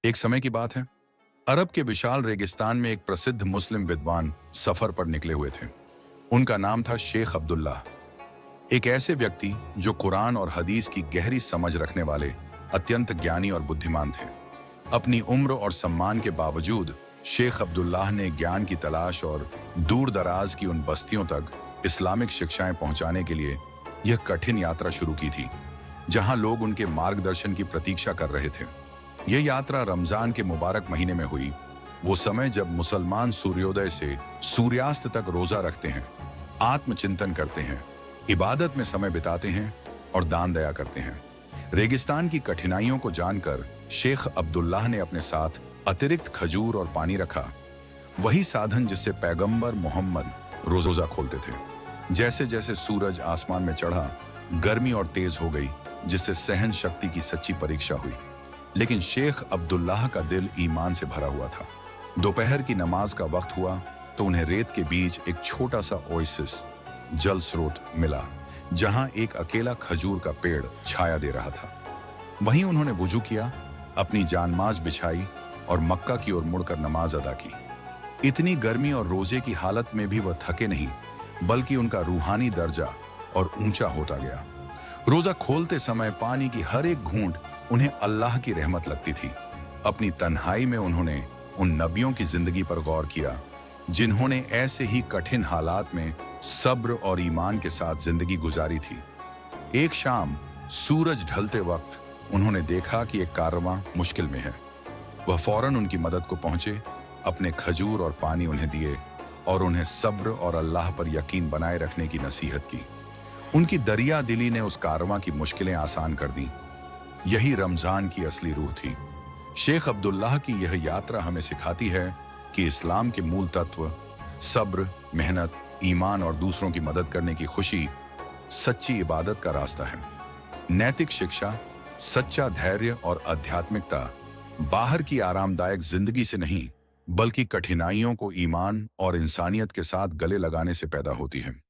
एक समय की बात है, अरब के विशाल रेगिस्तान में एक प्रसिद्ध मुस्लिम विद्वान सफर पर निकले हुए थे। उनका नाम था शेख अब्दुल्लाह, एक ऐसे व्यक्ति जो कुरान और हदीस की गहरी समझ रखने वाले अत्यंत ज्ञानी और बुद्धिमान थे। अपनी उम्र और सम्मान के बावजूद शेख अब्दुल्लाह ने ज्ञान की तलाश और दूर दराज की उन बस्तियों तक इस्लामिक शिक्षाएं पहुंचाने के लिए यह कठिन यात्रा शुरू की थी, जहां लोग उनके मार्गदर्शन की प्रतीक्षा कर रहे थे। यह यात्रा रमजान के मुबारक महीने में हुई, वो समय जब मुसलमान सूर्योदय से सूर्यास्त तक रोजा रखते हैं, आत्मचिंतन करते हैं, इबादत में समय बिताते हैं और दान दया करते हैं। रेगिस्तान की कठिनाइयों को जानकर शेख अब्दुल्लाह ने अपने साथ अतिरिक्त खजूर और पानी रखा, वही साधन जिससे पैगंबर मोहम्मद रोजा खोलते थे। जैसे जैसे सूरज आसमान में चढ़ा, गर्मी और तेज हो गई, जिससे सहन शक्ति की सच्ची परीक्षा हुई। लेकिन शेख अब्दुल्लाह का दिल ईमान से भरा हुआ था। दोपहर की नमाज का वक्त हुआ तो उन्हें रेत के बीच एक छोटा सा ओएसिस, जल स्रोत मिला, जहां एक अकेला खजूर का पेड़ छाया दे रहा था। वहीं उन्होंने वुजू किया, अपनी जानमाज बिछाई और मक्का की ओर मुड़कर नमाज अदा की। इतनी गर्मी और रोजे की हालत में भी वह थके नहीं, बल्कि उनका रूहानी दर्जा और ऊंचा होता गया। रोजा खोलते समय पानी की हर एक घूंट उन्हें अल्लाह की रहमत लगती थी। अपनी तन्हाई में उन्होंने उन नबियों की जिंदगी पर गौर किया, जिन्होंने ऐसे ही कठिन हालात में सब्र और ईमान के साथ जिंदगी गुजारी थी। एक शाम सूरज ढलते वक्त उन्होंने देखा कि एक कारवां मुश्किल में है। वह फौरन उनकी मदद को पहुंचे, अपने खजूर और पानी उन्हें दिए और उन्हें सब्र और अल्लाह पर यकीन बनाए रखने की नसीहत की। उनकी दरिया दिली ने उस कारवां की मुश्किलें आसान कर दी। यही रमजान की असली रूह थी। शेख अब्दुल्लाह की यह यात्रा हमें सिखाती है कि इस्लाम के मूल तत्व सब्र, मेहनत, ईमान और दूसरों की मदद करने की खुशी सच्ची इबादत का रास्ता है। नैतिक शिक्षा, सच्चा धैर्य और आध्यात्मिकता बाहर की आरामदायक जिंदगी से नहीं, बल्कि कठिनाइयों को ईमान और इंसानियत के साथ गले लगाने से पैदा होती है।